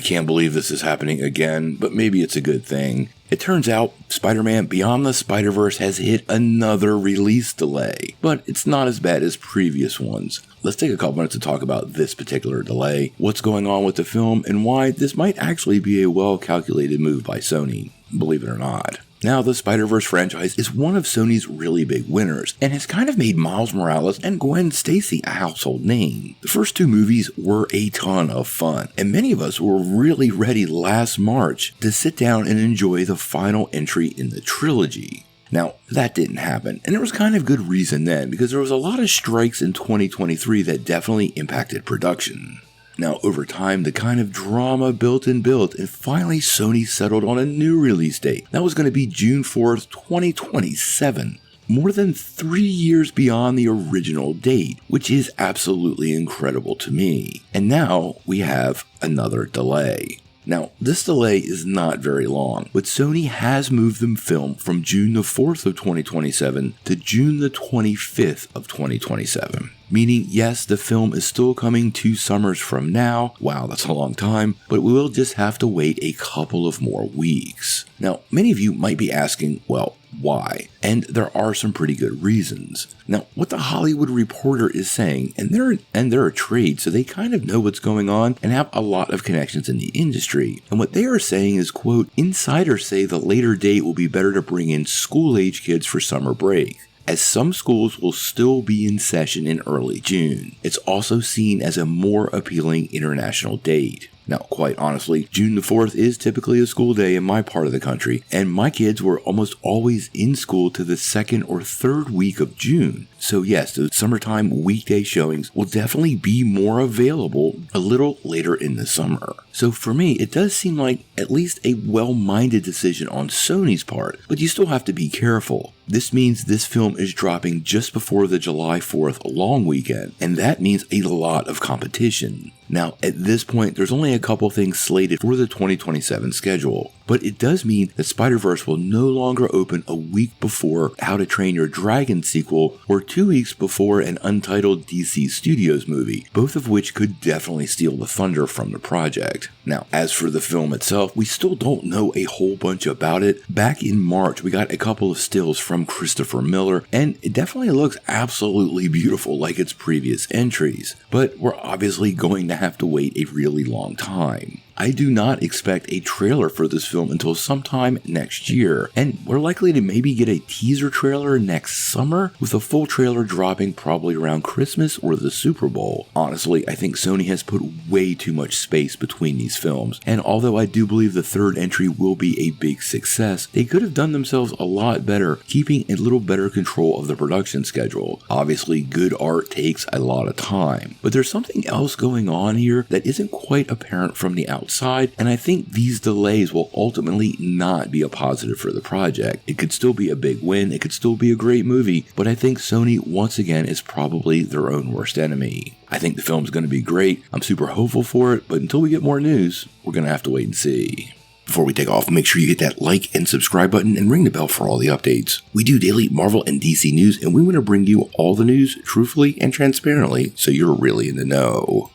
can't believe this is happening again, but maybe it's a good thing. It turns out Spider-Man Beyond the Spider-Verse has hit another release delay, but it's not as bad as previous ones. Let's take a couple minutes to talk about this particular delay, what's going on with the film, and why this might actually be a well-calculated move by Sony, believe it or not. Now, the Spider-Verse franchise is one of Sony's really big winners, and has kind of made Miles Morales and Gwen Stacy a household name. The first two movies were a ton of fun, and many of us were really ready last March to sit down and enjoy the final entry in the trilogy. Now, that didn't happen, and there was kind of good reason then, because there was a lot of strikes in 2023 that definitely impacted production. Now, over time, the kind of drama built, and finally Sony settled on a new release date. That was going to be June 4th, 2027. More than 3 years beyond the original date, which is absolutely incredible to me. And now we have another delay. Now, this delay is not very long, but Sony has moved the film from June the 4th of 2027 to June the 25th of 2027. Meaning, yes, the film is still coming 2 summers from now. Wow, that's a long time, but we will just have to wait a couple of more weeks. Now, many of you might be asking, well, why? And there are some pretty good reasons. Now, what the Hollywood Reporter is saying, and they're a trade, so they kind of know what's going on and have a lot of connections in the industry. And what they are saying is, quote, insiders say the later date will be better to bring in school-age kids for summer break, as some schools will still be in session in early June. It's also seen as a more appealing international date. Now, quite honestly, June the 4th is typically a school day in my part of the country, and my kids were almost always in school to the 2nd or 3rd week of June. So yes, those summertime weekday showings will definitely be more available a little later in the summer. So for me, it does seem like at least a well-minded decision on Sony's part, but you still have to be careful. This means this film is dropping just before the July 4th long weekend, and that means a lot of competition. Now, at this point, there's only a couple things slated for the 2027 schedule, but it does mean that Spider-Verse will no longer open a week before How to Train Your Dragon sequel or 2 weeks before an untitled DC Studios movie, both of which could definitely steal the thunder from the project. Now, as for the film itself, we still don't know a whole bunch about it. Back in March, we got a couple of stills from Christopher Miller, and it definitely looks absolutely beautiful like its previous entries, but we're obviously going to have to wait a really long time. I do not expect a trailer for this film until sometime next year, and we're likely to maybe get a teaser trailer next summer, with a full trailer dropping probably around Christmas or the Super Bowl. Honestly, I think Sony has put way too much space between these films, and although I do believe the third entry will be a big success, they could have done themselves a lot better, keeping a little better control of the production schedule. Obviously, good art takes a lot of time, but there's something else going on here that isn't quite apparent from the outside. And I think these delays will ultimately not be a positive for the project. It could still be a big win, it could still be a great movie, but I think Sony once again is probably their own worst enemy. I think the film's going to be great, I'm super hopeful for it, but until we get more news, we're going to have to wait and see. Before we take off, make sure you hit that like and subscribe button and ring the bell for all the updates. We do daily Marvel and DC news, and we want to bring you all the news truthfully and transparently, so you're really in the know.